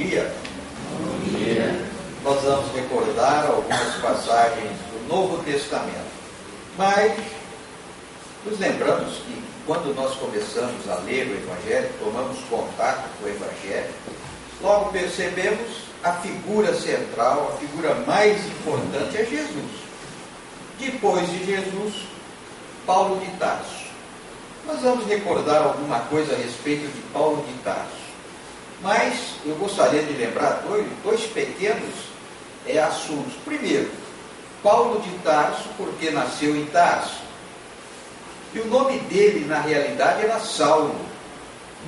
dia. Bom dia. Nós vamos recordar algumas passagens do Novo Testamento. Mas nos lembramos que quando nós começamos a ler o Evangelho, tomamos contato com o Evangelho, logo percebemos a figura central, a figura mais importante é Jesus. Depois de Jesus, Paulo de Tarso. Nós vamos recordar alguma coisa a respeito de Paulo de Tarso. Mas eu gostaria de lembrar dois pequenos assuntos. Primeiro, Paulo de Tarso, porque nasceu em Tarso. E o nome dele, na realidade, era Saulo.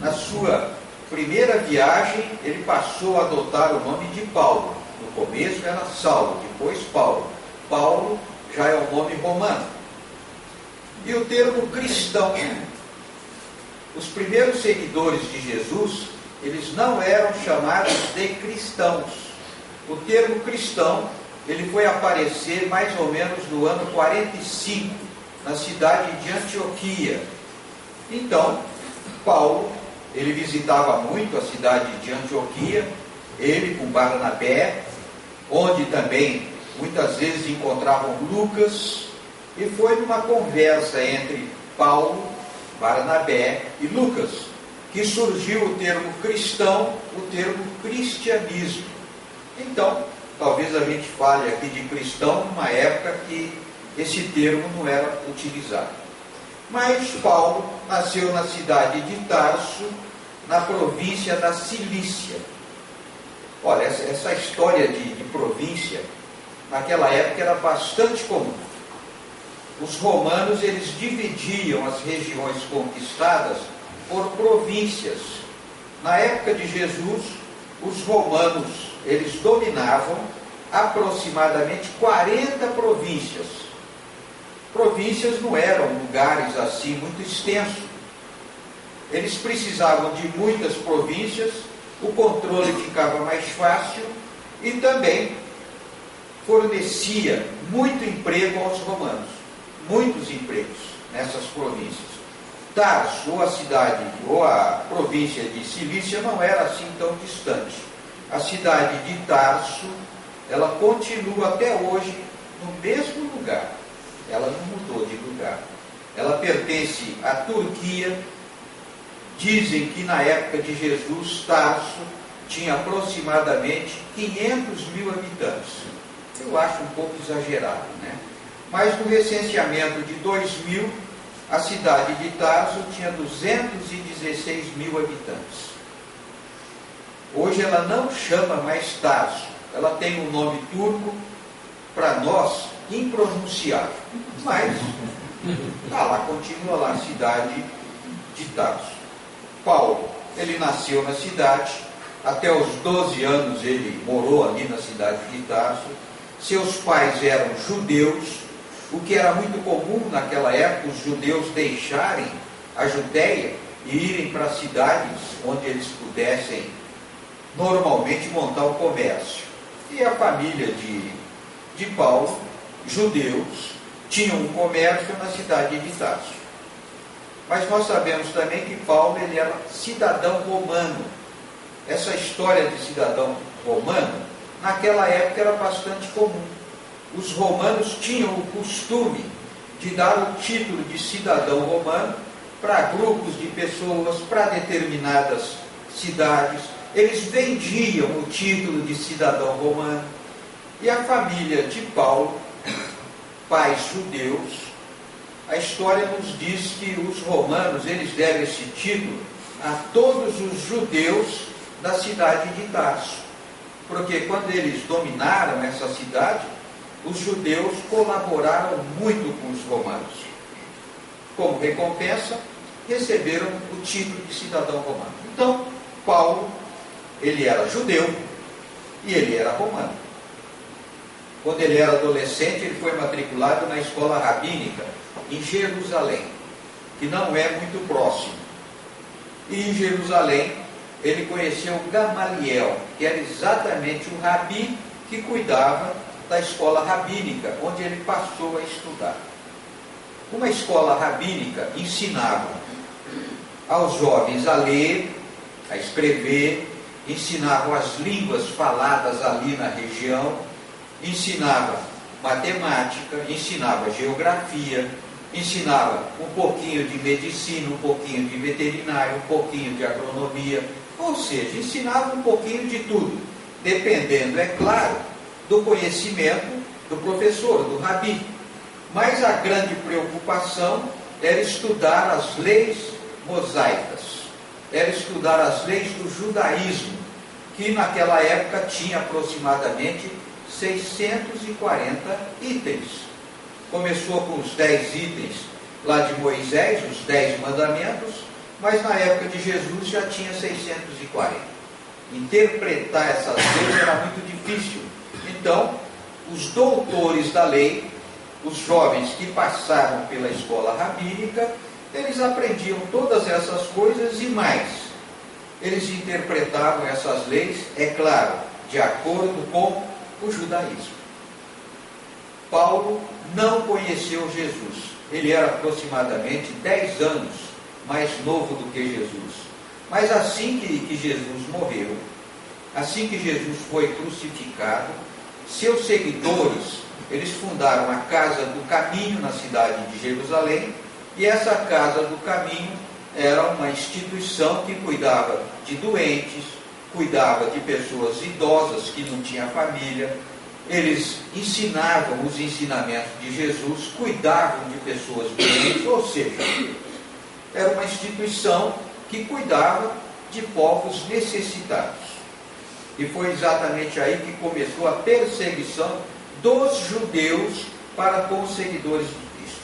Na sua primeira viagem, ele passou a adotar o nome de Paulo. No começo era Saulo, depois Paulo. Paulo já é o nome romano. E o termo cristão. Os primeiros seguidores de Jesus, eles não eram chamados de cristãos. O termo cristão, ele foi aparecer mais ou menos no ano 45, na cidade de Antioquia. Então, Paulo, ele visitava muito a cidade de Antioquia, ele com Barnabé, onde também muitas vezes encontravam Lucas, e foi numa conversa entre Paulo, Barnabé e Lucas que surgiu o termo cristão, o termo cristianismo. Então, talvez a gente fale aqui de cristão numa época que esse termo não era utilizado. Mas Paulo nasceu na cidade de Tarso, na província da Cilícia. Olha, essa história de província, naquela época era bastante comum. Os romanos, eles dividiam as regiões conquistadas por províncias. Na época de Jesus, os romanos, eles dominavam aproximadamente 40 províncias. Províncias não eram lugares assim muito extensos. Eles precisavam de muitas províncias, o controle ficava mais fácil e também fornecia muito emprego aos romanos. Muitos empregos nessas províncias. Tarso, ou a cidade, ou a província de Cilícia, não era assim tão distante. A cidade de Tarso, ela continua até hoje no mesmo lugar. Ela não mudou de lugar. Ela pertence à Turquia. Dizem que na época de Jesus, Tarso tinha aproximadamente 500 mil habitantes. Eu acho um pouco exagerado, né? Mas no recenseamento de 2000, a cidade de Tarso tinha 216 mil habitantes. Hoje ela não chama mais Tarso, ela tem um nome turco, para nós, impronunciável. Mas, continua lá a cidade de Tarso. Paulo, ele nasceu na cidade, até os 12 anos ele morou ali na cidade de Tarso. Seus pais eram judeus, o que era muito comum naquela época, os judeus deixarem a Judéia e irem para cidades onde eles pudessem normalmente montar o comércio. E a família de Paulo, judeus, tinham um comércio na cidade de Tarso. Mas nós sabemos também que Paulo, ele era cidadão romano. Essa história de cidadão romano, naquela época era bastante comum. Os romanos tinham o costume de dar o título de cidadão romano para grupos de pessoas, para determinadas cidades. Eles vendiam o título de cidadão romano. E a família de Paulo, pais judeus, a história nos diz que os romanos, eles deram esse título a todos os judeus da cidade de Tarso. Porque quando eles dominaram essa cidade, os judeus colaboraram muito com os romanos. Como recompensa, receberam o título de cidadão romano. Então, Paulo, ele era judeu e ele era romano. Quando ele era adolescente, ele foi matriculado na escola rabínica em Jerusalém, que não é muito próximo. E em Jerusalém, ele conheceu Gamaliel, que era exatamente o rabi que cuidava da escola rabínica, onde ele passou a estudar. Uma escola rabínica ensinava aos jovens a ler, a escrever ensinavam as línguas faladas ali na região, ensinava matemática, ensinava geografia, ensinava um pouquinho de medicina, um pouquinho de veterinário, um pouquinho de agronomia, ou seja, ensinava um pouquinho de tudo, dependendo, é claro, do conhecimento do professor, do rabi. Mas a grande preocupação era estudar as leis mosaicas, era estudar as leis do judaísmo, que naquela época tinha aproximadamente 640 itens. Começou com os 10 itens lá de Moisés, os 10 mandamentos, mas na época de Jesus já tinha 640. Interpretar essas leis era muito difícil. Então, os doutores da lei, os jovens que passaram pela escola rabínica, eles aprendiam todas essas coisas e mais. Eles interpretavam essas leis, é claro, de acordo com o judaísmo. Paulo não conheceu Jesus. Ele era aproximadamente 10 anos mais novo do que Jesus. Mas assim que Jesus morreu, assim que Jesus foi crucificado, seus seguidores, eles fundaram a Casa do Caminho na cidade de Jerusalém, e essa Casa do Caminho era uma instituição que cuidava de doentes, cuidava de pessoas idosas que não tinham família. Eles ensinavam os ensinamentos de Jesus, cuidavam de pessoas doentes, ou seja, era uma instituição que cuidava de povos necessitados. E foi exatamente aí que começou a perseguição dos judeus para com os seguidores de Cristo.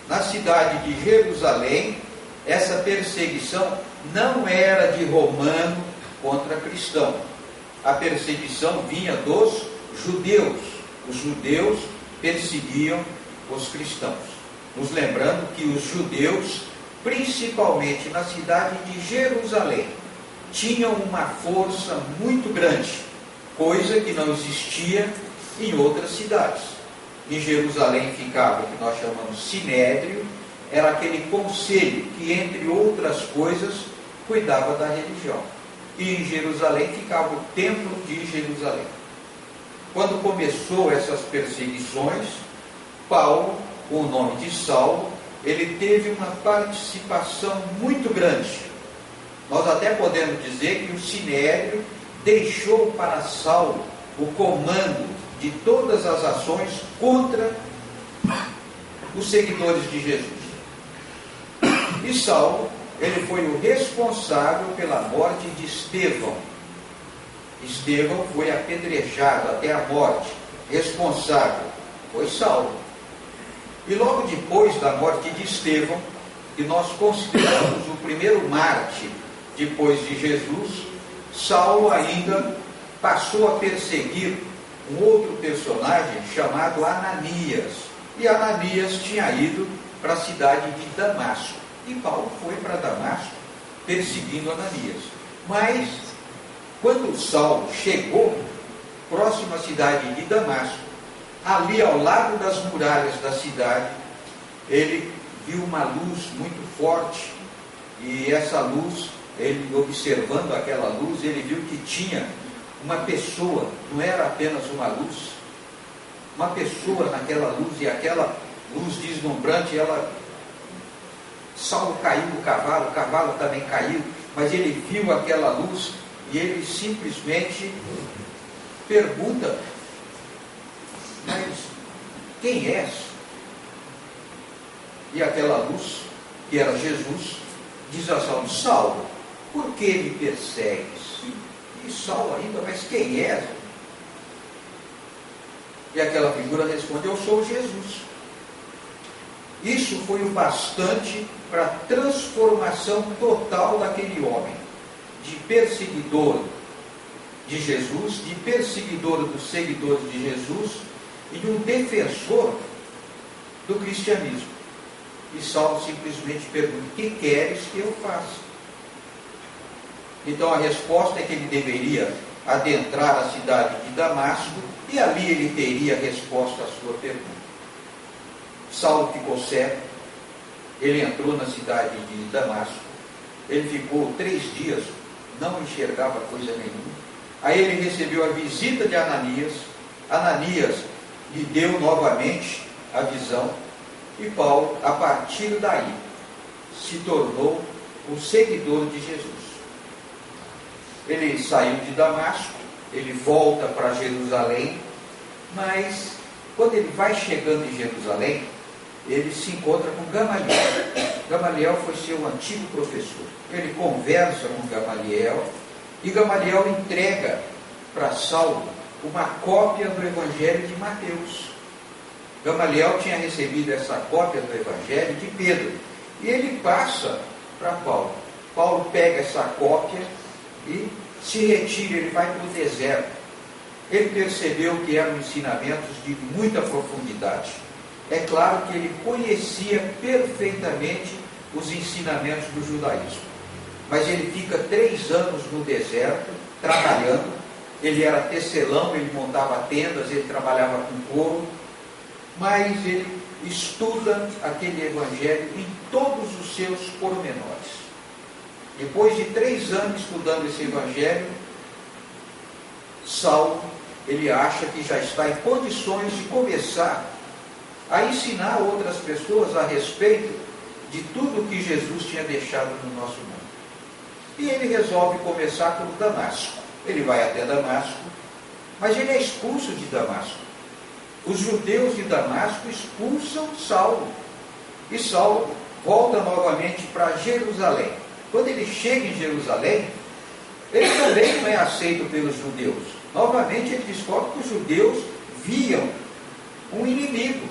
Na cidade de Jerusalém, essa perseguição não era de romano contra cristão. A perseguição vinha dos judeus. Os judeus perseguiam os cristãos. Nos lembrando que os judeus, principalmente na cidade de Jerusalém, tinham uma força muito grande, coisa que não existia em outras cidades. Em Jerusalém ficava o que nós chamamos Sinédrio, era aquele conselho que, entre outras coisas, cuidava da religião. E em Jerusalém ficava o templo de Jerusalém. Quando começou essas perseguições, Paulo, com o nome de Saulo, ele teve uma participação muito grande. Nós até podemos dizer que o Sinédrio deixou para Saulo o comando de todas as ações contra os seguidores de Jesus. E Saulo, ele foi o responsável pela morte de Estevão. Estevão foi apedrejado até a morte. Responsável foi Saulo. E logo depois da morte de Estevão, que nós consideramos o primeiro mártir depois de Jesus, Saulo ainda passou a perseguir um outro personagem chamado Ananias. E Ananias tinha ido para a cidade de Damasco. E Paulo foi para Damasco perseguindo Ananias. Mas, quando Saulo chegou próximo à cidade de Damasco, ali ao lado das muralhas da cidade, ele viu uma luz muito forte. E essa luz, ele observando aquela luz, ele viu que tinha uma pessoa, não era apenas uma pessoa naquela luz, e aquela luz deslumbrante, Saulo caiu do cavalo, o cavalo também caiu, mas ele viu aquela luz e ele simplesmente pergunta: mas quem és? E aquela luz, que era Jesus, diz a Saulo: Saulo, por que me persegues? E Saulo ainda: mas quem és? E aquela figura responde: eu sou Jesus. Isso foi o bastante para a transformação total daquele homem, de perseguidor de Jesus, de perseguidor dos seguidores de Jesus, e de um defensor do cristianismo. E Saulo simplesmente pergunta: o que queres que eu faça? Então a resposta é que ele deveria adentrar a cidade de Damasco, e ali ele teria a resposta à sua pergunta. Saulo ficou cego, ele entrou na cidade de Damasco, ele ficou 3 dias não enxergava coisa nenhuma. Aí ele recebeu a visita de Ananias. Ananias lhe deu novamente a visão. E Paulo, a partir daí, se tornou um seguidor de Jesus. Ele saiu de Damasco, ele volta para Jerusalém, mas quando ele vai chegando em Jerusalém, ele se encontra com Gamaliel. Gamaliel foi seu antigo professor. Ele conversa com Gamaliel e Gamaliel entrega para Saulo uma cópia do Evangelho de Mateus. Gamaliel tinha recebido essa cópia do Evangelho de Pedro e ele passa para Paulo. Paulo pega essa cópia e se retira, ele vai para o deserto. Ele percebeu que eram ensinamentos de muita profundidade. É claro que ele conhecia perfeitamente os ensinamentos do judaísmo. Mas ele fica 3 anos no deserto, trabalhando. Ele era tecelão, ele montava tendas, ele trabalhava com couro. Mas ele estuda aquele evangelho em todos os seus pormenores. Depois de 3 anos estudando esse evangelho, Saulo, ele acha que já está em condições de começar a ensinar outras pessoas a respeito de tudo que Jesus tinha deixado no nosso mundo. E ele resolve começar por Damasco. Ele vai até Damasco, mas ele é expulso de Damasco. Os judeus de Damasco expulsam Saulo. E Saulo volta novamente para Jerusalém. Quando ele chega em Jerusalém, ele também não é aceito pelos judeus. Novamente ele descobre que os judeus viam um inimigo.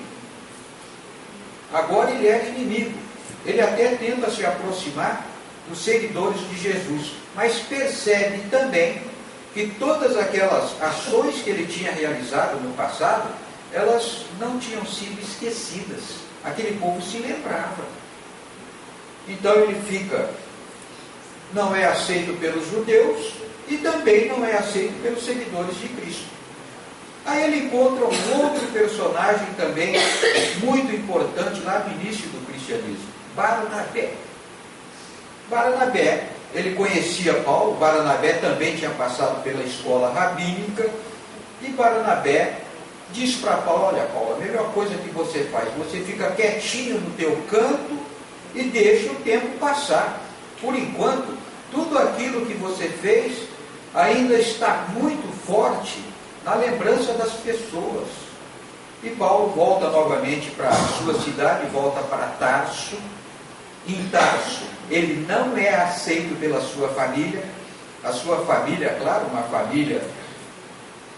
Agora ele era inimigo. Ele até tenta se aproximar dos seguidores de Jesus, mas percebe também que todas aquelas ações que ele tinha realizado no passado, elas não tinham sido esquecidas. Aquele povo se lembrava. Então ele não é aceito pelos judeus e também não é aceito pelos seguidores de Cristo. Aí ele encontra um outro personagem também muito importante lá no início do cristianismo, Barnabé. Barnabé, ele conhecia Paulo. Barnabé também tinha passado pela escola rabínica, e Barnabé diz para Paulo: olha, Paulo, a melhor coisa que você faz, você fica quietinho no teu canto e deixa o tempo passar. Por enquanto, tudo aquilo que você fez ainda está muito forte na lembrança das pessoas. E Paulo volta novamente para a sua cidade, volta para Tarso. Em Tarso, ele não é aceito pela sua família. A sua família, claro, uma família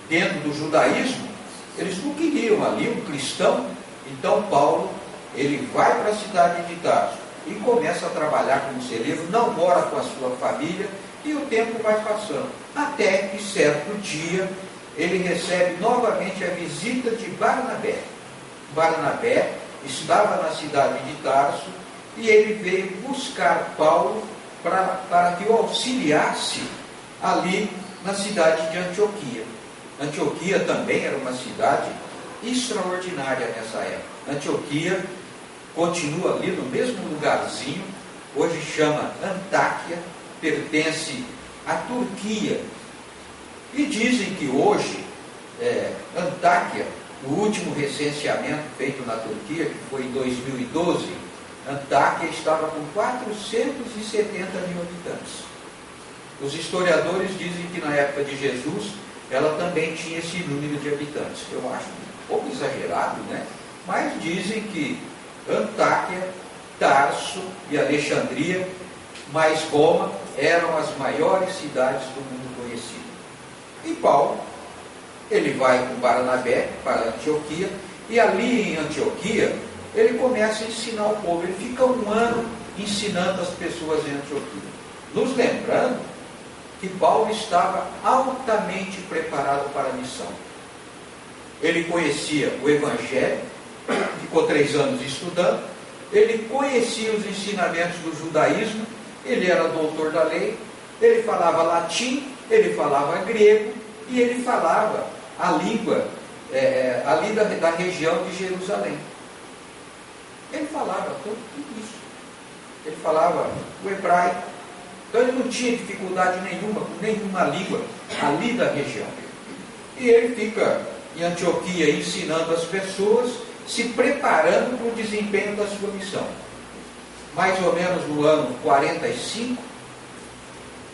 dentro do judaísmo, eles não queriam ali um cristão. Então Paulo, ele vai para a cidade de Tarso e começa a trabalhar como celeiro, não mora com a sua família, e o tempo vai passando. Até que certo dia ele recebe novamente a visita de Barnabé. Barnabé estava na cidade de Tarso e ele veio buscar Paulo para que o auxiliasse ali na cidade de Antioquia. Antioquia também era uma cidade extraordinária nessa época. Antioquia continua ali no mesmo lugarzinho, hoje chama Antáquia, pertence à Turquia. E dizem que hoje, Antáquia, no último recenseamento feito na Turquia, que foi em 2012, Antáquia estava com 470 mil habitantes. Os historiadores dizem que na época de Jesus, ela também tinha esse número de habitantes. Eu acho um pouco exagerado, né? Mas dizem que Antáquia, Tarso e Alexandria, mais Roma, eram as maiores cidades do mundo conhecido. E Paulo, ele vai com Barnabé para Antioquia, e ali em Antioquia, ele começa a ensinar o povo. Ele fica 1 ano ensinando as pessoas em Antioquia. Nos lembrando que Paulo estava altamente preparado para a missão. Ele conhecia o Evangelho, ficou 3 anos estudando, ele conhecia os ensinamentos do judaísmo, ele era doutor da lei, ele falava latim, ele falava grego, e ele falava a língua ali da região de Jerusalém. Ele falava tudo isso. Ele falava o hebraico, Então ele não tinha dificuldade nenhuma com nenhuma língua ali da região. E ele fica em Antioquia ensinando as pessoas, se preparando para o desempenho da sua missão. Mais ou menos no ano 45,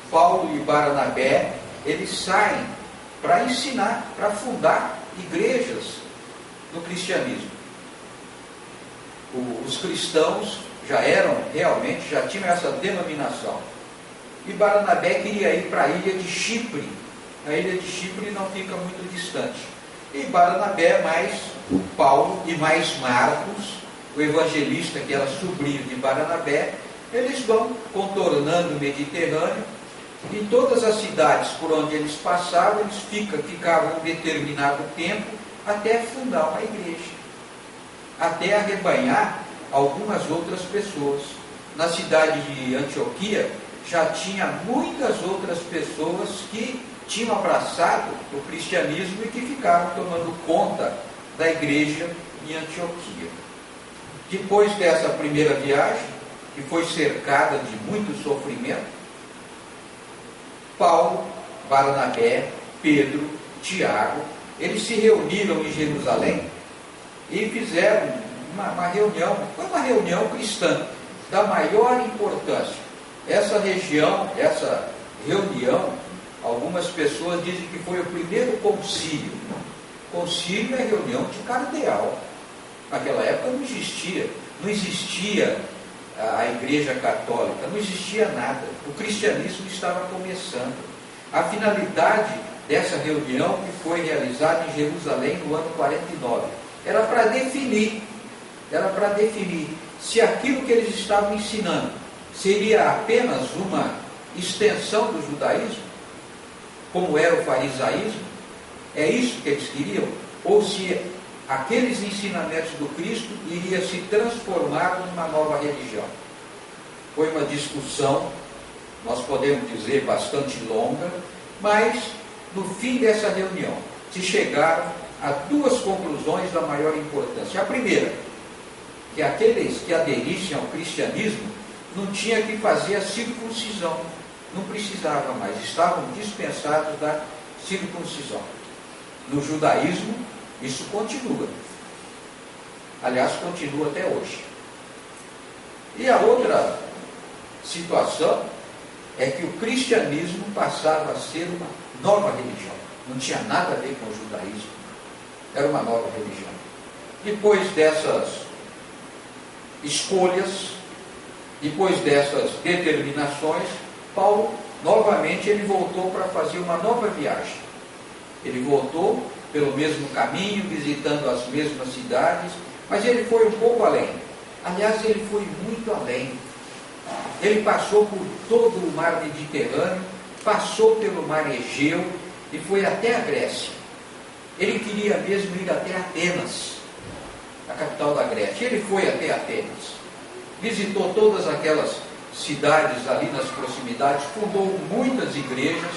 Paulo e Barnabé, eles saem para ensinar, para fundar igrejas no cristianismo. Os cristãos já tinham essa denominação. E Barnabé queria ir para a ilha de Chipre. A ilha de Chipre não fica muito distante. E Barnabé, mais Paulo e mais Marcos, o evangelista que era sobrinho de Barnabé, eles vão contornando o Mediterrâneo. Em todas as cidades por onde eles passavam, eles ficavam um determinado tempo até fundar uma igreja, até arrebanhar algumas outras pessoas. Na cidade de Antioquia já tinha muitas outras pessoas que tinham abraçado o cristianismo e que ficaram tomando conta da igreja em Antioquia. Depois dessa primeira viagem, que foi cercada de muito sofrimento, Paulo, Barnabé, Pedro, Tiago, eles se reuniram em Jerusalém e fizeram uma reunião, foi uma reunião cristã da maior importância. Essa reunião, algumas pessoas dizem que foi o primeiro concílio. Concílio é reunião de cardeal. Naquela época não existia a Igreja Católica, não existia nada. O cristianismo estava começando. A finalidade dessa reunião, que foi realizada em Jerusalém no ano 49, era para definir se aquilo que eles estavam ensinando seria apenas uma extensão do judaísmo, como era o farisaísmo, é isso que eles queriam, ou se aqueles ensinamentos do Cristo iriam se transformar numa nova religião. Foi uma discussão, nós podemos dizer, bastante longa, mas no fim dessa reunião se chegaram a duas conclusões da maior importância. A primeira, que aqueles que aderissem ao cristianismo não tinham que fazer a circuncisão, não precisava mais, estavam dispensados da circuncisão. No judaísmo, isso continua. Aliás, continua até hoje. E a outra situação é que o cristianismo passava a ser uma nova religião. Não tinha nada a ver com o judaísmo. Era uma nova religião. Depois dessas escolhas, depois dessas determinações, Paulo, novamente, ele voltou para fazer uma nova viagem. Ele voltou pelo mesmo caminho, visitando as mesmas cidades, mas ele foi um pouco além. Aliás, ele foi muito além. Ele passou por todo o mar Mediterrâneo, passou pelo mar Egeu e foi até a Grécia. Ele queria mesmo ir até Atenas, a capital da Grécia. Ele foi até Atenas, visitou todas aquelas cidades ali nas proximidades, fundou muitas igrejas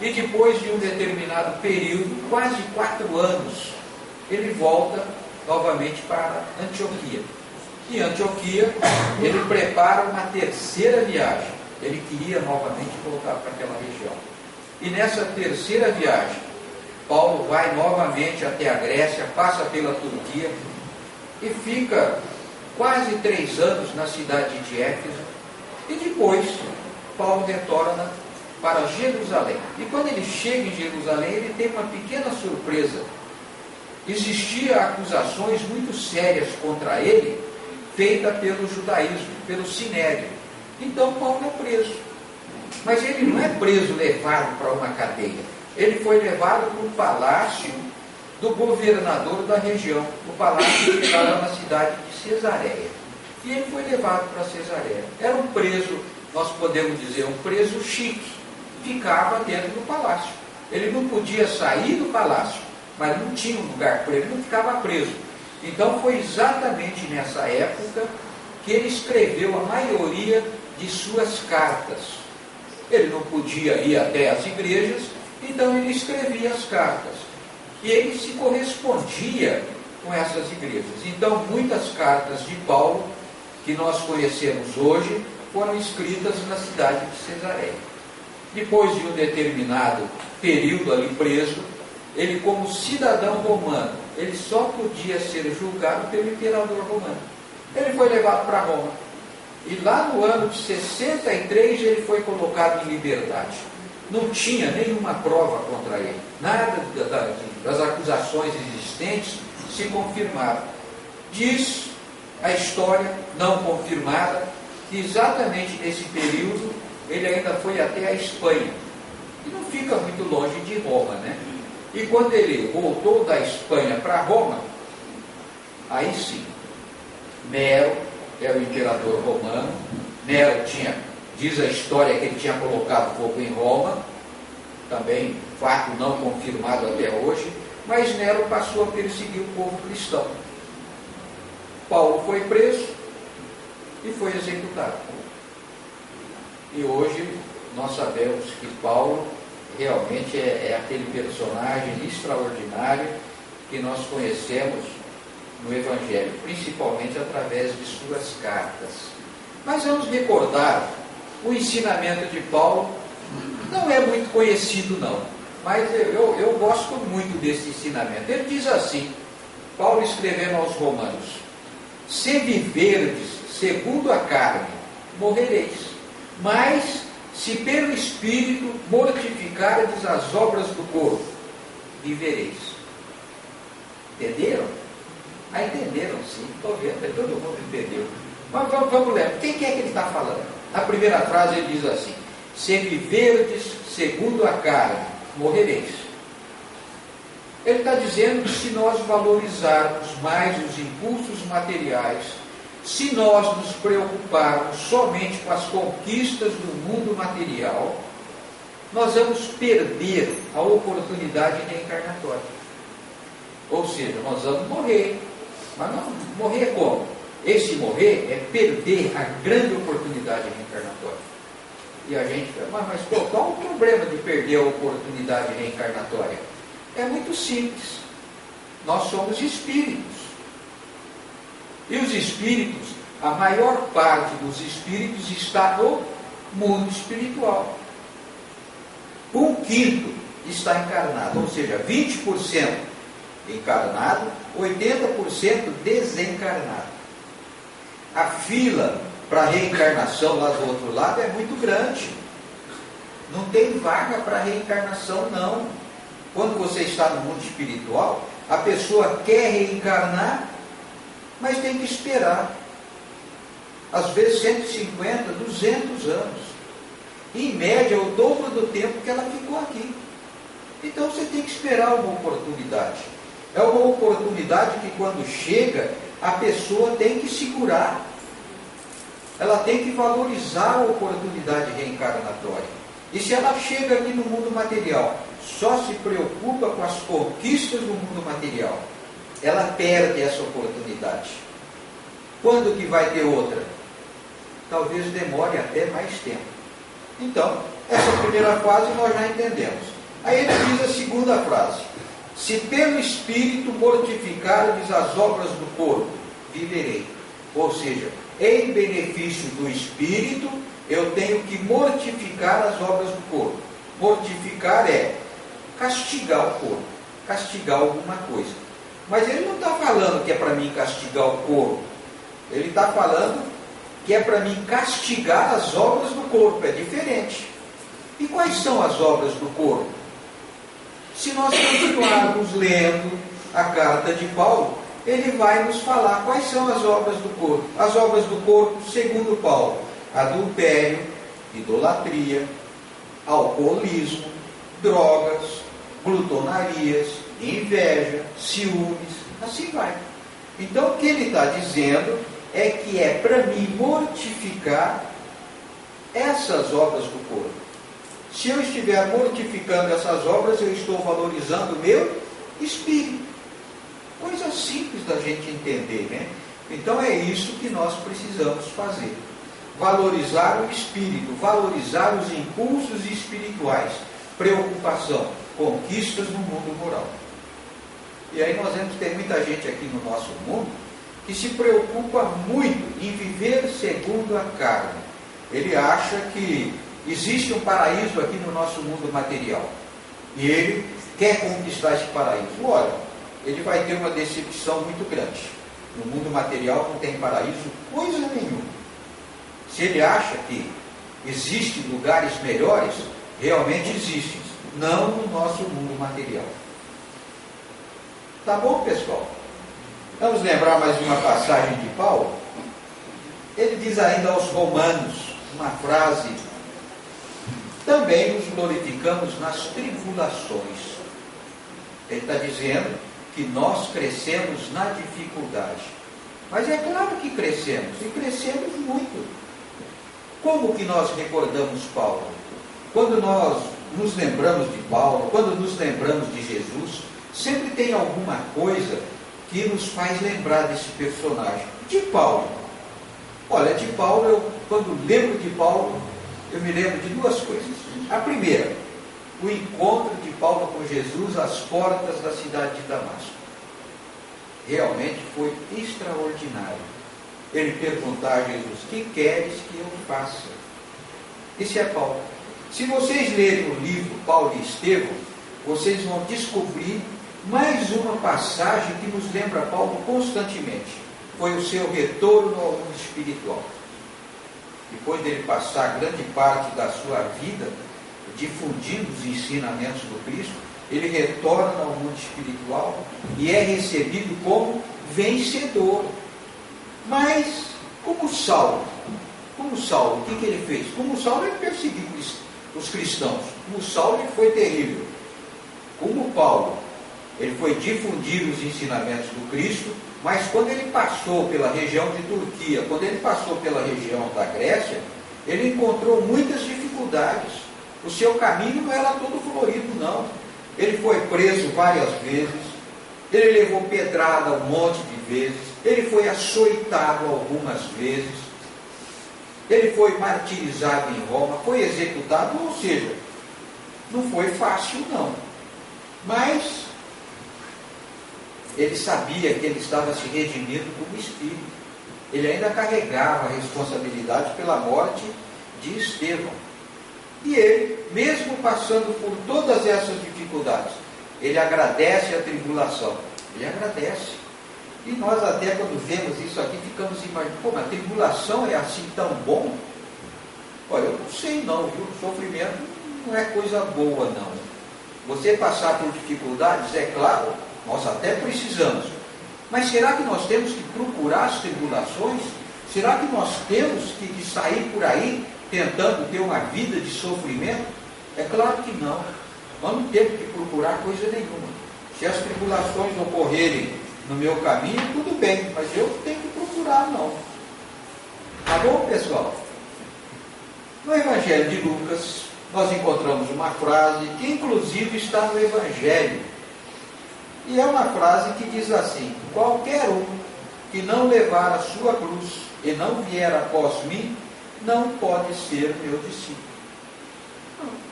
e depois de um determinado período, quase 4 anos, ele volta novamente para Antioquia. Em Antioquia, ele prepara uma terceira viagem. Ele queria novamente voltar para aquela região. E nessa terceira viagem, Paulo vai novamente até a Grécia, passa pela Turquia e fica quase 3 anos na cidade de Éfeso. E depois, Paulo retorna para Jerusalém. E quando ele chega em Jerusalém, ele tem uma pequena surpresa. Existiam acusações muito sérias contra ele, feita pelo judaísmo, pelo sinédrio. Então Paulo é preso. Mas ele não é preso, levado para uma cadeia. Ele foi levado para o palácio do governador da região, o palácio que estava na cidade de Cesareia. E ele foi levado para Cesareia. Era um preso, nós podemos dizer, um preso chique. Ficava dentro do palácio. Ele não podia sair do palácio, mas não tinha um lugar para ele, não ficava preso. Então foi exatamente nessa época que ele escreveu a maioria de suas cartas. Ele não podia ir até as igrejas, então ele escrevia as cartas. E ele se correspondia com essas igrejas. Então muitas cartas de Paulo, que nós conhecemos hoje, foram escritas na cidade de Cesareia. Depois de um determinado período ali preso, ele, como cidadão romano, ele só podia ser julgado pelo imperador romano. Ele foi levado para Roma. E lá no ano de 63 ele foi colocado em liberdade. Não tinha nenhuma prova contra ele. Nada das acusações existentes se confirmaram. Diz a história, não confirmada, que exatamente nesse período ele ainda foi até a Espanha. E não fica muito longe de Roma, né? E quando ele voltou da Espanha para Roma, aí sim, Nero era o imperador romano. Nero tinha, diz a história, que ele tinha colocado fogo em Roma, também fato não confirmado até hoje, mas Nero passou a perseguir o povo cristão. Paulo foi preso e foi executado. E hoje nós sabemos que Paulo realmente é aquele personagem extraordinário que nós conhecemos no Evangelho, principalmente através de suas cartas. Mas vamos recordar, o ensinamento de Paulo não é muito conhecido não, mas eu gosto muito desse ensinamento. Ele diz assim, Paulo escrevendo aos Romanos: se viverdes segundo a carne, morrereis, mas se pelo Espírito mortificardes as obras do corpo, vivereis. Entenderam? Ah, entenderam sim, estou vendo, todo mundo entendeu. Mas vamos ler, quem que é que ele está falando? Na primeira frase ele diz assim: se viverdes segundo a carne, morrereis. Ele está dizendo que se nós valorizarmos mais os impulsos materiais, se nós nos preocuparmos somente com as conquistas do mundo material, nós vamos perder a oportunidade reencarnatória. Ou seja, nós vamos morrer. Mas não morrer como? Esse morrer é perder a grande oportunidade reencarnatória. E a gente fala, mas qual o problema de perder a oportunidade reencarnatória? É muito simples. Nós somos espíritos. E os espíritos, a maior parte dos espíritos está no mundo espiritual. 1/5 está encarnado, ou seja, 20% encarnado, 80% desencarnado. A fila para reencarnação lá do outro lado é muito grande. Não tem vaga para reencarnação, não. Quando você está no mundo espiritual, a pessoa quer reencarnar, mas tem que esperar. Às vezes 150, 200 anos. Em média, o dobro do tempo que ela ficou aqui. Então você tem que esperar uma oportunidade. É uma oportunidade que quando chega, a pessoa tem que segurar. Ela tem que valorizar a oportunidade reencarnatória. E se ela chega aqui no mundo material, só se preocupa com as conquistas do mundo material, ela perde essa oportunidade. Quando que vai ter outra? Talvez demore até mais tempo. Então, essa primeira frase nós já entendemos. Aí ele diz a segunda frase: se pelo Espírito mortificardes as obras do corpo, viverei. Ou seja, em benefício do Espírito, eu tenho que mortificar as obras do corpo. Mortificar é castigar o corpo, castigar alguma coisa. Mas ele não está falando que é para mim castigar o corpo. Ele está falando que é para mim castigar as obras do corpo. É diferente. E quais são as obras do corpo? Se nós continuarmos lendo a carta de Paulo, ele vai nos falar quais são as obras do corpo. As obras do corpo, segundo Paulo: adultério, idolatria, alcoolismo, drogas, glutonarias, inveja, ciúmes, assim vai. Então o que ele está dizendo é que é para mim mortificar essas obras do corpo. Se eu estiver mortificando essas obras, eu estou valorizando o meu espírito. Coisa simples da gente entender, né? Então é isso que nós precisamos fazer. Valorizar o espírito, valorizar os impulsos espirituais, preocupação, conquistas no mundo moral. E aí nós vamos ter muita gente aqui no nosso mundo que se preocupa muito em viver segundo a carne. Ele acha que existe um paraíso aqui no nosso mundo material. E ele quer conquistar esse paraíso. Olha, ele vai ter uma decepção muito grande. No mundo material não tem paraíso coisa nenhuma. Se ele acha que existem lugares melhores, realmente existem. Não no nosso mundo material. Tá bom, pessoal? Vamos lembrar mais uma passagem de Paulo? Ele diz ainda aos Romanos uma frase: também nos glorificamos nas tribulações. Ele está dizendo que nós crescemos na dificuldade. Mas é claro que crescemos, e crescemos muito. Como que nós recordamos Paulo? Quando nós nos lembramos de Paulo, quando nos lembramos de Jesus, sempre tem alguma coisa que nos faz lembrar desse personagem. De Paulo. Olha, de Paulo, quando lembro de Paulo, eu me lembro de duas coisas. A primeira, o encontro de Paulo com Jesus às portas da cidade de Damasco. Realmente foi extraordinário. Ele perguntar a Jesus: que queres que eu faça? Esse é Paulo. Se vocês lerem o livro Paulo e Estevão, vocês vão descobrir mais uma passagem que nos lembra Paulo constantemente. Foi o seu retorno ao mundo espiritual. Depois dele passar grande parte da sua vida difundindo os ensinamentos do Cristo, ele retorna ao mundo espiritual e é recebido como vencedor. Mas, como Saulo, o que ele fez? Como Saulo, ele perseguiu os cristãos. Como Saulo, ele foi terrível. Como Paulo, ele foi difundir os ensinamentos do Cristo, mas quando ele passou pela região de Turquia, quando ele passou pela região da Grécia, ele encontrou muitas dificuldades. O seu caminho não era todo florido, não. Ele foi preso várias vezes, ele levou pedrada um monte de vezes, ele foi açoitado algumas vezes, ele foi martirizado em Roma, foi executado, ou seja, não foi fácil não. Mas ele sabia que ele estava se redimindo como espírito. Ele ainda carregava a responsabilidade pela morte de Estevão. E ele, mesmo passando por todas essas dificuldades, ele agradece a tribulação. Ele agradece. E nós até quando vemos isso aqui, ficamos imaginando: pô, mas a tribulação é assim tão bom? Olha, eu não sei não, viu? O sofrimento não é coisa boa não. Você passar por dificuldades, é claro, nós até precisamos. Mas será que nós temos que procurar as tribulações? Será que nós temos que sair por aí tentando ter uma vida de sofrimento? É claro que não. Nós não temos que procurar coisa nenhuma. Se as tribulações ocorrerem no meu caminho, tudo bem, mas eu não tenho que procurar não. Tá bom, pessoal? No Evangelho de Lucas, nós encontramos uma frase que inclusive está no Evangelho. E é uma frase que diz assim: qualquer um que não levar a sua cruz e não vier após mim, não pode ser meu discípulo.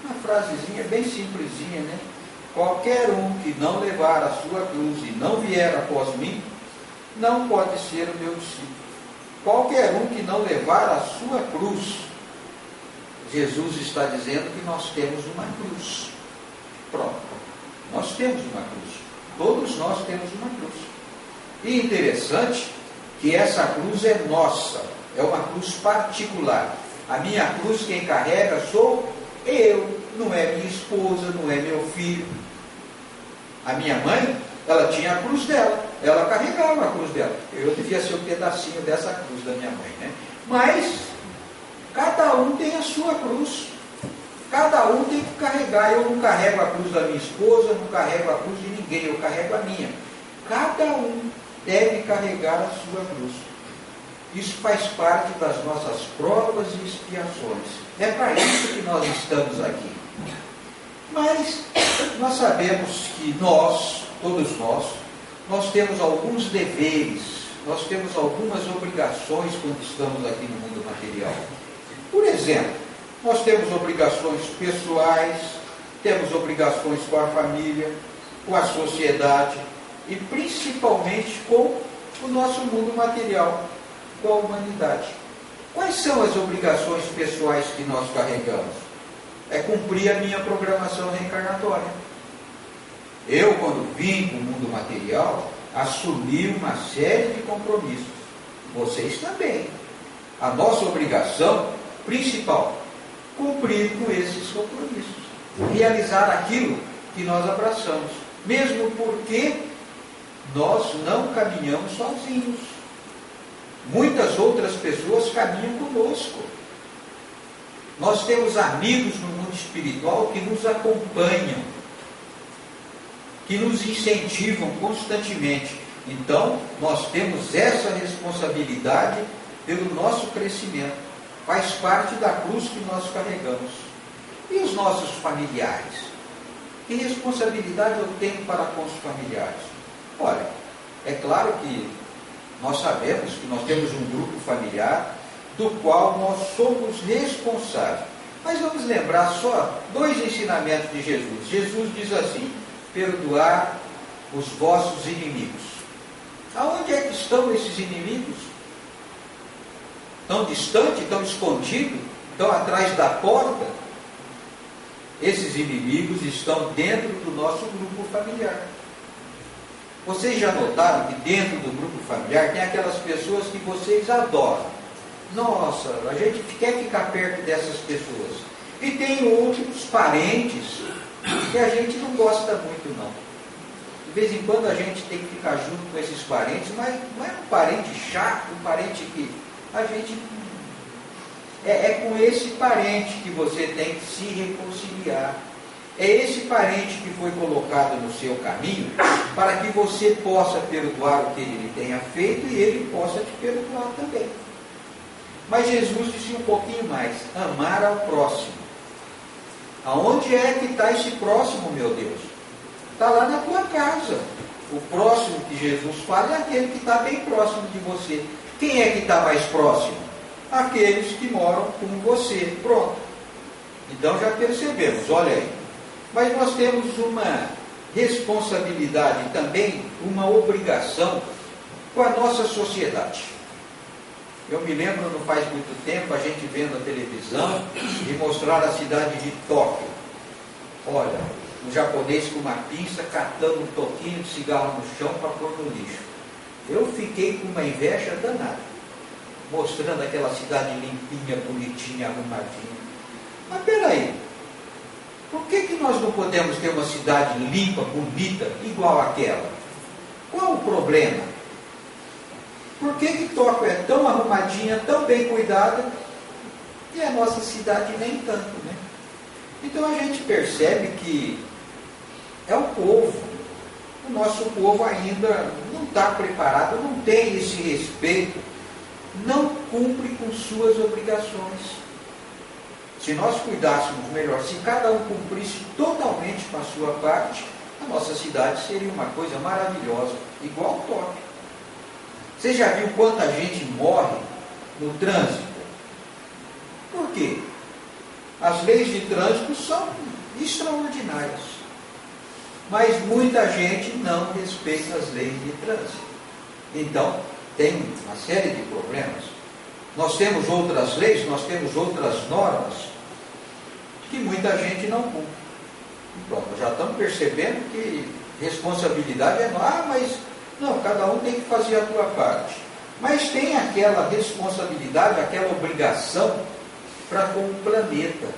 Uma frasezinha bem simplesinha, né? Qualquer um que não levar a sua cruz e não vier após mim, não pode ser o meu discípulo. Qualquer um que não levar a sua cruz. Jesus está dizendo que nós temos uma cruz. Pronto. Nós temos uma cruz. Todos nós temos uma cruz. E interessante que essa cruz é nossa. É uma cruz particular. A minha cruz quem carrega sou eu. Não é minha esposa, não é meu filho. A minha mãe, ela tinha a cruz dela. Ela carregava a cruz dela. Eu devia ser um pedacinho dessa cruz da minha mãe, né? Mas cada um tem a sua cruz. Cada um tem que carregar. Eu não carrego a cruz da minha esposa, eu não carrego a cruz de ninguém, eu carrego a minha. Cada um deve carregar a sua cruz. Isso faz parte das nossas provas e expiações. É para isso que nós estamos aqui. Mas nós sabemos que nós, todos nós temos alguns deveres, nós temos algumas obrigações quando estamos aqui no mundo material. Por exemplo, nós temos obrigações pessoais, temos obrigações com a família, com a sociedade e principalmente com o nosso mundo material, com a humanidade. Quais são as obrigações pessoais que nós carregamos? É cumprir a minha programação reencarnatória. Eu, quando vim para o mundo material, assumi uma série de compromissos. Vocês também. A nossa obrigação principal, cumprir com esses compromissos. Realizar aquilo que nós abraçamos. Mesmo porque nós não caminhamos sozinhos. Muitas outras pessoas caminham conosco. Nós temos amigos no mundo espiritual que nos acompanham, que nos incentivam constantemente. Então, nós temos essa responsabilidade pelo nosso crescimento. Faz parte da cruz que nós carregamos. E os nossos familiares? Que responsabilidade eu tenho para com os familiares? Olha, é claro que nós sabemos que nós temos um grupo familiar do qual nós somos responsáveis. Mas vamos lembrar só 2 ensinamentos de Jesus. Jesus diz assim: perdoar os vossos inimigos. Aonde é que estão esses inimigos? Tão distante, tão escondido, tão atrás da porta? Esses inimigos estão dentro do nosso grupo familiar. Vocês já notaram que dentro do grupo familiar tem aquelas pessoas que vocês adoram? Nossa, a gente quer ficar perto dessas pessoas. E tem outros parentes que a gente não gosta muito, não. De vez em quando a gente tem que ficar junto com esses parentes, mas não é um parente chato, um parente que a gente... É com esse parente que você tem que se reconciliar. É esse parente que foi colocado no seu caminho para que você possa perdoar o que ele tenha feito e ele possa te perdoar também. Mas Jesus disse um pouquinho mais: amar ao próximo. Aonde é que está esse próximo, meu Deus? Está lá na tua casa. O próximo que Jesus fala é aquele que está bem próximo de você. Quem é que está mais próximo? Aqueles que moram com você. Pronto. Então já percebemos, olha aí. Mas nós temos uma responsabilidade também, uma obrigação com a nossa sociedade. Eu me lembro, não faz muito tempo, a gente vendo a televisão e mostrar a cidade de Tóquio. Olha, um japonês com uma pinça catando um toquinho de cigarro no chão para pôr no lixo. Eu fiquei com uma inveja danada, mostrando aquela cidade limpinha, bonitinha, arrumadinha. Mas peraí, por que nós não podemos ter uma cidade limpa, bonita, igual àquela? Qual o problema? Por que Tóquio é tão arrumadinha, tão bem cuidada, e a nossa cidade nem tanto, né? Então a gente percebe que é o povo. O nosso povo ainda não está preparado, não tem esse respeito, não cumpre com suas obrigações. Se nós cuidássemos melhor, se cada um cumprisse totalmente com a sua parte, a nossa cidade seria uma coisa maravilhosa, igual Tóquio. Você já viu quanta gente morre no trânsito? Por quê? As leis de trânsito são extraordinárias, mas muita gente não respeita as leis de trânsito. Então, tem uma série de problemas. Nós temos outras leis, nós temos outras normas que muita gente não cumpre. Pronto, já estamos percebendo que responsabilidade é nossa, mas não, cada um tem que fazer a sua parte. Mas tem aquela responsabilidade, aquela obrigação para com o planeta,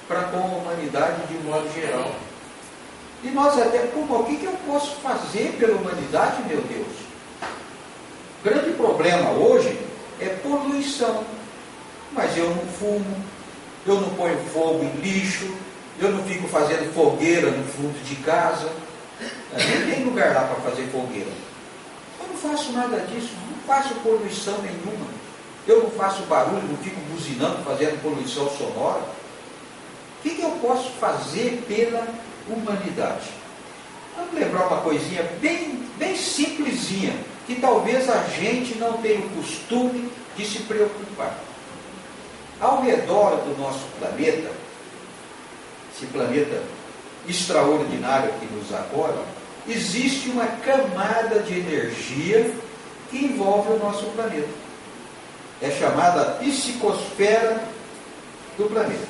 para com a humanidade de um modo geral. E nós até, o que eu posso fazer pela humanidade, meu Deus? O grande problema hoje é poluição. Mas eu não fumo, eu não ponho fogo em lixo, eu não fico fazendo fogueira no fundo de casa. Nem tem lugar lá para fazer fogueira. Eu não faço nada disso, não faço poluição nenhuma. Eu não faço barulho, não fico buzinando, fazendo poluição sonora. O que eu posso fazer pela humanidade? Vamos lembrar uma coisinha bem simplesinha, que talvez a gente não tenha o costume de se preocupar. Ao redor do nosso planeta, esse planeta extraordinário que nos acolhe, existe uma camada de energia que envolve o nosso planeta. É chamada psicosfera do planeta.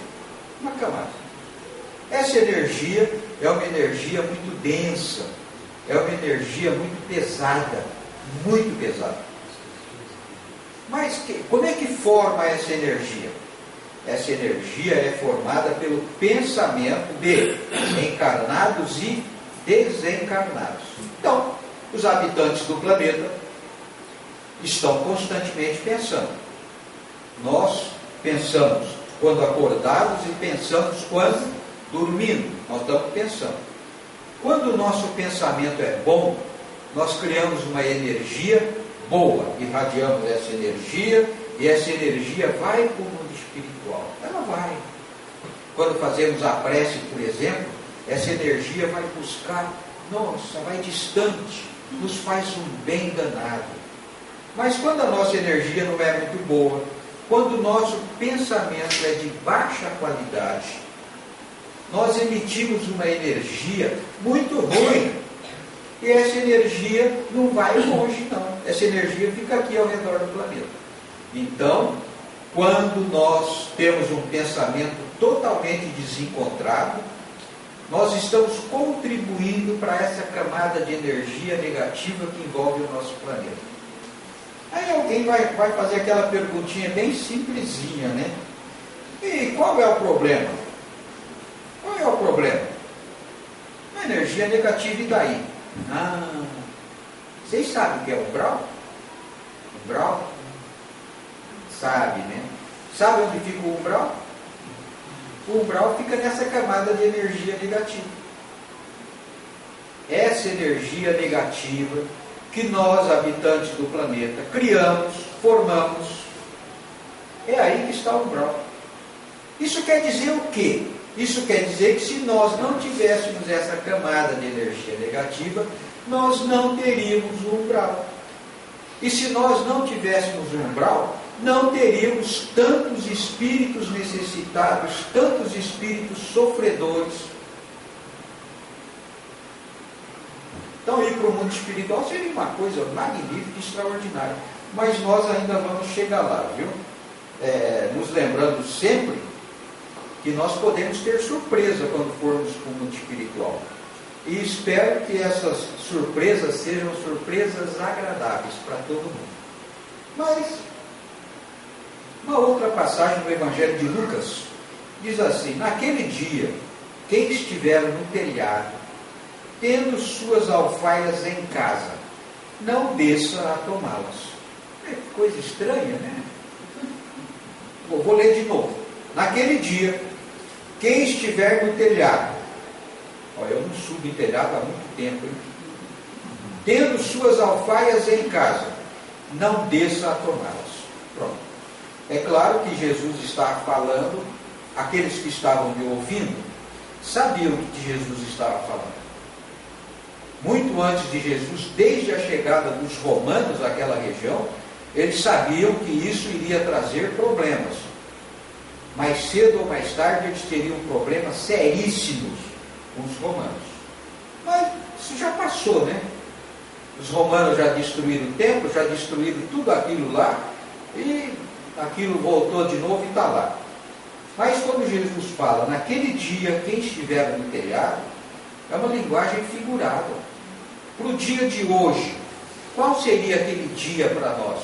Uma camada. Essa energia é uma energia muito densa, é uma energia muito pesada, muito pesada. Mas como é que forma essa energia? Essa energia é formada pelo pensamento de encarnados e desencarnados. Então, os habitantes do planeta estão constantemente pensando. Nós pensamos quando acordados e pensamos quando dormindo. Nós estamos pensando. Quando o nosso pensamento é bom, nós criamos uma energia boa, irradiamos essa energia, e essa energia vai para o mundo espiritual. Ela vai. Quando fazemos a prece, por exemplo, essa energia vai buscar, nossa, vai distante, nos faz um bem danado. Mas quando a nossa energia não é muito boa, quando o nosso pensamento é de baixa qualidade, nós emitimos uma energia muito ruim. E essa energia não vai longe, não. Essa energia fica aqui ao redor do planeta. Então, quando nós temos um pensamento totalmente desencontrado, nós estamos contribuindo para essa camada de energia negativa que envolve o nosso planeta. Aí alguém vai fazer aquela perguntinha bem simplesinha, né? E qual é o problema? Qual é o problema? Uma energia negativa, e daí? Vocês sabem o que é umbral? Umbral? Sabe, né? Sabe onde fica o umbral? O umbral fica nessa camada de energia negativa. Essa energia negativa que nós, habitantes do planeta, criamos, formamos, é aí que está o umbral. Isso quer dizer o quê? Isso quer dizer que se nós não tivéssemos essa camada de energia negativa, nós não teríamos o umbral. E se nós não tivéssemos o umbral, não teríamos tantos espíritos necessitados, tantos espíritos sofredores. Então, ir para o mundo espiritual seria uma coisa magnífica e extraordinária. Mas nós ainda vamos chegar lá, viu? Nos lembrando sempre que nós podemos ter surpresa quando formos para o mundo espiritual. E espero que essas surpresas sejam surpresas agradáveis para todo mundo. Mas, uma outra passagem do Evangelho de Lucas diz assim: naquele dia, quem estiver no telhado, tendo suas alfaias em casa, não desça a tomá-las. Que coisa estranha, né? Vou ler de novo. Naquele dia, quem estiver no telhado, olha, eu não subo em telhado há muito tempo, hein? Tendo suas alfaias em casa, não desça a tomá-las. Pronto. É claro que Jesus está falando, aqueles que estavam me ouvindo, sabiam o que Jesus estava falando. Muito antes de Jesus, desde a chegada dos romanos àquela região, eles sabiam que isso iria trazer problemas. Mais cedo ou mais tarde eles teriam problemas seríssimos com os romanos. Mas isso já passou, né? Os romanos já destruíram o templo, já destruíram tudo aquilo lá, e aquilo voltou de novo e está lá. Mas quando Jesus fala, naquele dia, quem estiver no telhado, é uma linguagem figurada. Para o dia de hoje, qual seria aquele dia para nós?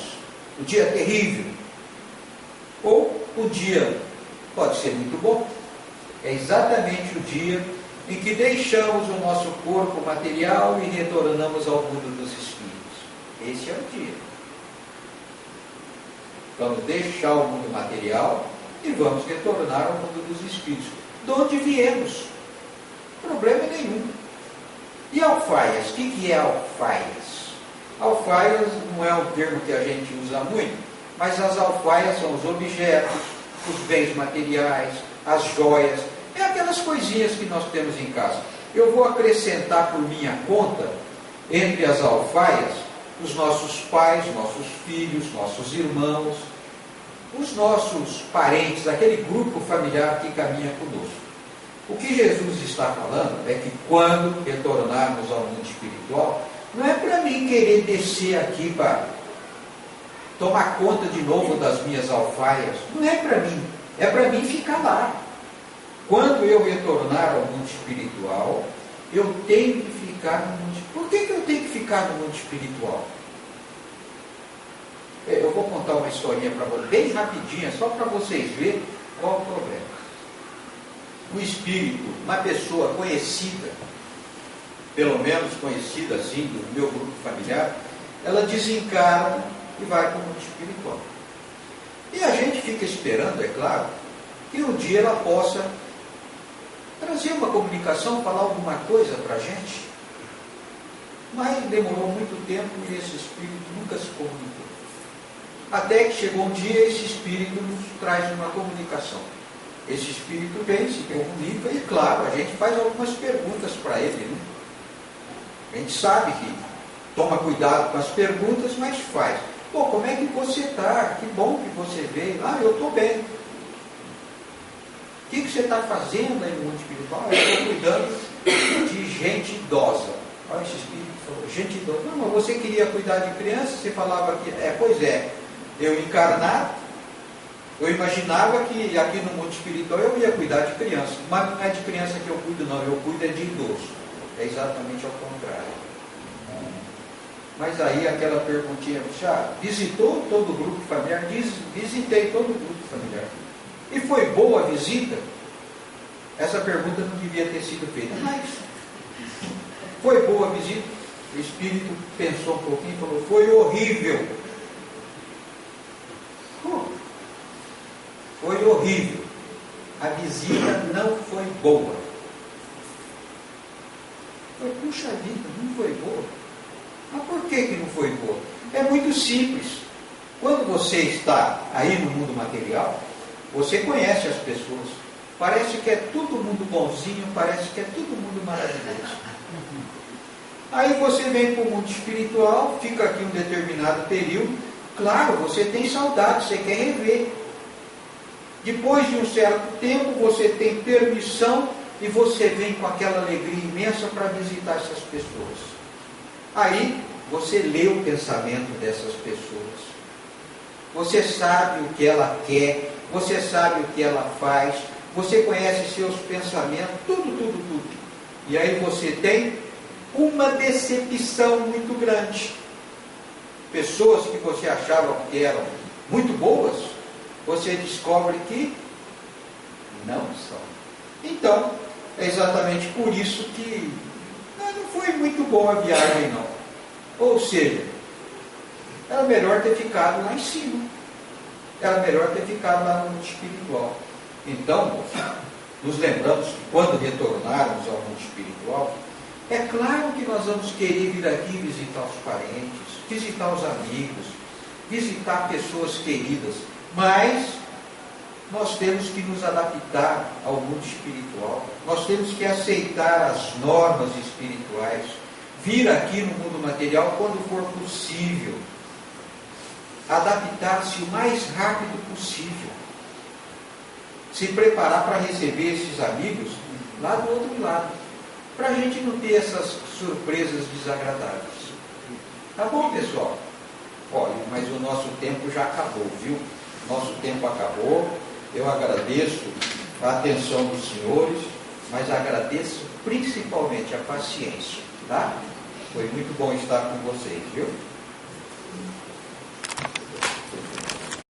O dia terrível? Ou o dia pode ser muito bom? É exatamente o dia em que deixamos o nosso corpo material e retornamos ao mundo dos espíritos. Esse é o dia. Vamos deixar o mundo material e vamos retornar ao mundo dos espíritos. De onde viemos? Problema nenhum. E alfaias? O que é alfaias? Alfaias não é um termo que a gente usa muito, mas as alfaias são os objetos, os bens materiais, as joias, é aquelas coisinhas que nós temos em casa. Eu vou acrescentar por minha conta, entre as alfaias, os nossos pais, nossos filhos, nossos irmãos, os nossos parentes, aquele grupo familiar que caminha conosco. O que Jesus está falando é que quando retornarmos ao mundo espiritual, não é para mim querer descer aqui para tomar conta de novo das minhas alfaias. Não é para mim, é para mim ficar lá. Quando eu retornar ao mundo espiritual, eu tenho que ficar no mundo espiritual. Por que eu tenho que ficar no mundo espiritual? Eu vou contar uma historinha para vocês, bem rapidinha, só para vocês verem qual é o problema. O espírito, uma pessoa conhecida, pelo menos conhecida assim, do meu grupo familiar, ela desencarna e vai para o mundo espiritual. E a gente fica esperando, é claro, que um dia ela possa trazer uma comunicação, falar alguma coisa para a gente. Mas demorou muito tempo e esse espírito nunca se comunicou. Até que chegou um dia, esse espírito nos traz uma comunicação. Esse espírito vem, se comunica e, claro, a gente faz algumas perguntas para ele, né? A gente sabe que toma cuidado com as perguntas, mas faz. Pô, como é que você está? Que bom que você veio. Ah, eu estou bem. O que você está fazendo aí no mundo espiritual? Eu estou cuidando de gente idosa. Olha, esse espírito falou, gente idosa. Não, mas você queria cuidar de criança? Você falava que... pois é. Eu encarnado, eu imaginava que aqui no mundo espiritual eu ia cuidar de criança. Mas não é de criança que eu cuido, não. Eu cuido de idoso. É exatamente ao contrário. Mas aí aquela perguntinha, já visitou todo o grupo familiar? Visitei todo o grupo familiar. E foi boa a visita? Essa pergunta não devia ter sido feita. Mas foi boa a visita? O espírito pensou um pouquinho e falou, foi horrível. Foi horrível. A visita não foi boa. Eu, puxa vida, não foi boa. Mas por que não foi boa? É muito simples. Quando você está aí no mundo material, você conhece as pessoas. Parece que é todo mundo bonzinho, parece que é todo mundo maravilhoso. Aí você vem para o mundo espiritual, fica aqui um determinado período. Claro, você tem saudade, você quer rever. Depois de um certo tempo, você tem permissão e você vem com aquela alegria imensa para visitar essas pessoas. Aí, você lê o pensamento dessas pessoas. Você sabe o que ela quer, você sabe o que ela faz, você conhece seus pensamentos, tudo. E aí você tem uma decepção muito grande. Pessoas que você achava que eram muito boas, você descobre que não são. Então, é exatamente por isso que não foi muito boa a viagem, não. Ou seja, era melhor ter ficado lá em cima. Era melhor ter ficado lá no mundo espiritual. Então, nos lembramos que quando retornarmos ao mundo espiritual, é claro que nós vamos querer vir aqui visitar os parentes, visitar os amigos, visitar pessoas queridas, mas nós temos que nos adaptar ao mundo espiritual, nós temos que aceitar as normas espirituais, vir aqui no mundo material quando for possível, adaptar-se o mais rápido possível, se preparar para receber esses amigos lá do outro lado, para a gente não ter essas surpresas desagradáveis. Tá bom, pessoal? Olha, mas o nosso tempo já acabou, viu? Nosso tempo acabou. Eu agradeço a atenção dos senhores, mas agradeço principalmente a paciência, tá? Foi muito bom estar com vocês, viu?